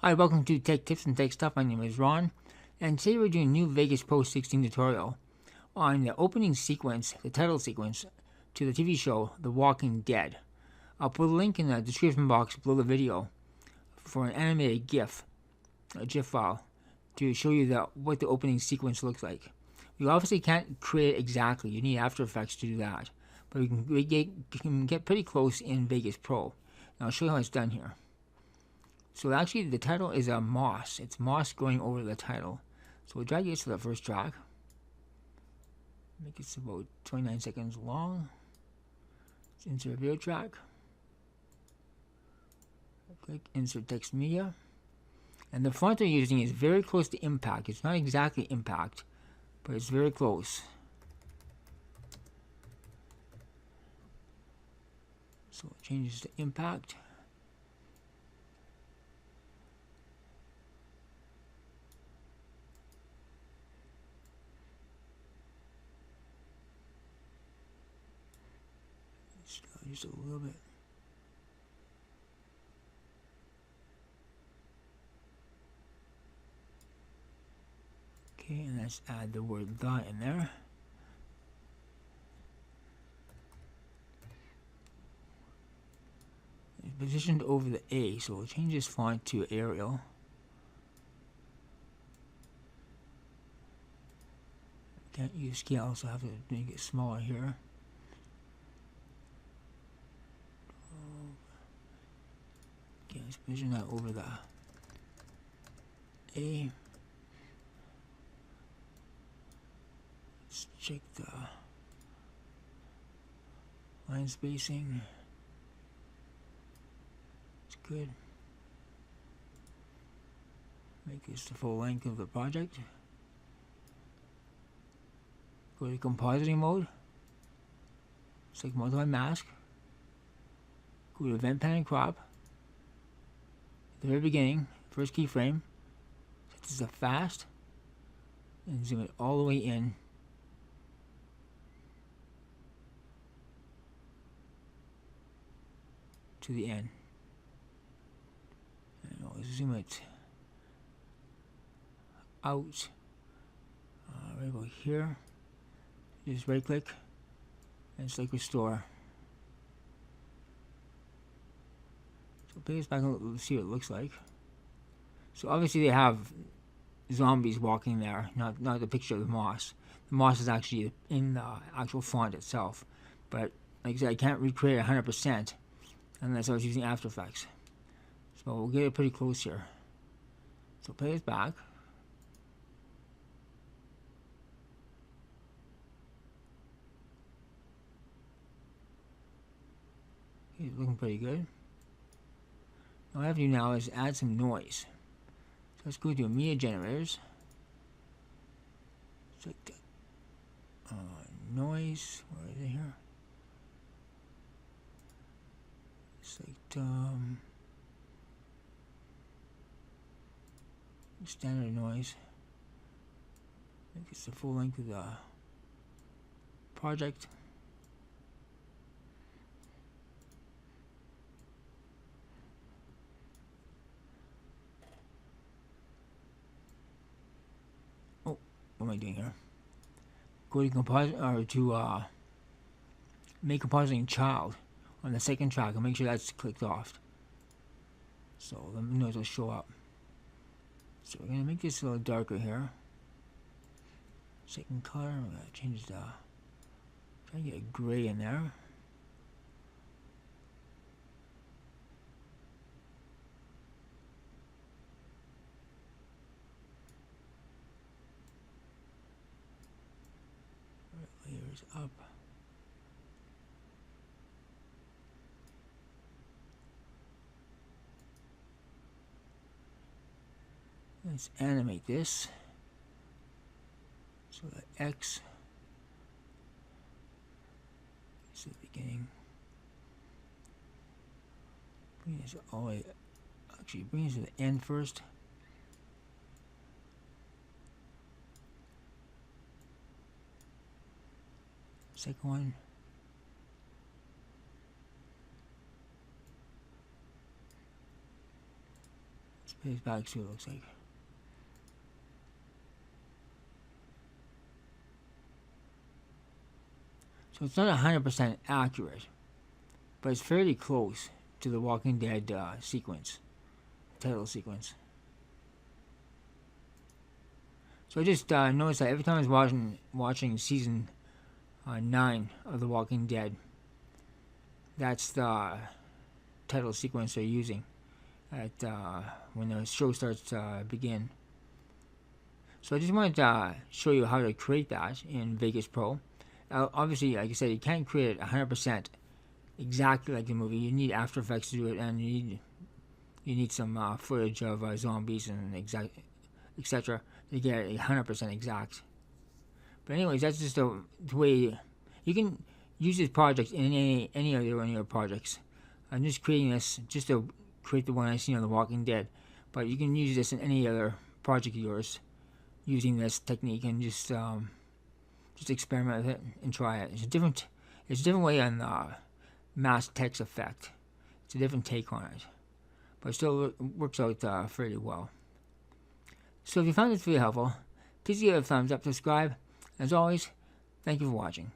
Hi, welcome to Tech Tips and Tech Stuff. My name is Ron, and today we're doing a new Vegas Pro 16 tutorial on the opening sequence, the title sequence, to the TV show The Walking Dead. I'll put a link in the description box below the video for an animated GIF, a GIF file, to show you what the opening sequence looks like. You obviously can't create it exactly, you need After Effects to do that, but we can get pretty close in Vegas Pro. Now I'll show you how it's done here. So actually the title is a moss. It's moss going over the title. So we'll drag it to the first track. Make it about 29 seconds long. Let's insert video track. Click insert text media. And the font they're using is very close to impact. It's not exactly impact, but it's very close. So it changes to impact. Just a little bit. Okay, and let's add the word "the" in there. It's positioned over the A, so we'll change this font to Arial. Can't use scale, so I have to make it smaller here. Okay, let's position that over the A. Let's check the line spacing. It's good. Make this the full length of the project. Go to compositing mode. Select multi-mask. Go to event pan and crop. At the very beginning, first keyframe. Set this to fast. And zoom it all the way in. To the end. And I'll zoom it out. Right about here. Just right click and select restore. So play this back and see what it looks like. So obviously they have zombies walking there, not the picture of the moss. The moss is actually in the actual font itself. But like I said, I can't recreate it 100% unless I was using After Effects. So we'll get it pretty close here. So play this back. It's looking pretty good. What I have to do now is add some noise. So let's go to media generators. Select noise. Where is it here? Select standard noise. I think it's the full length of the project. What am I doing here? Go to composite or to make compositing child on the second track and make sure that's clicked off. So the noise will show up. So we're gonna make this a little darker here. Second color, we're gonna change the try to get a gray in there. Layers up. Let's animate this. So the X is the beginning. Bring this all the way. Actually, bring this to the end first. Second one. His back suit looks like. So it's not 100% accurate, but it's fairly close to the Walking Dead sequence, title sequence. So I just noticed that every time I was watching season 9 of The Walking Dead, that's the title sequence they're using at when the show starts to begin. So I just wanted to show you how to create that in Vegas Pro. Obviously, like I said, you can't create it 100% exactly like the movie. You need After Effects to do it, and you need some footage of zombies and etc. to get it 100% exact. But anyways, that's just the way you can use this project in any of your projects. I'm just creating this just to create the one I seen on The Walking Dead, but you can use this in any other project of yours using this technique, and just experiment with it and try it. It's a different way on the mass text effect. It's a different take on it, but it still works out fairly well. So if you found this video helpful, please give it a thumbs up, subscribe. As always, thank you for watching.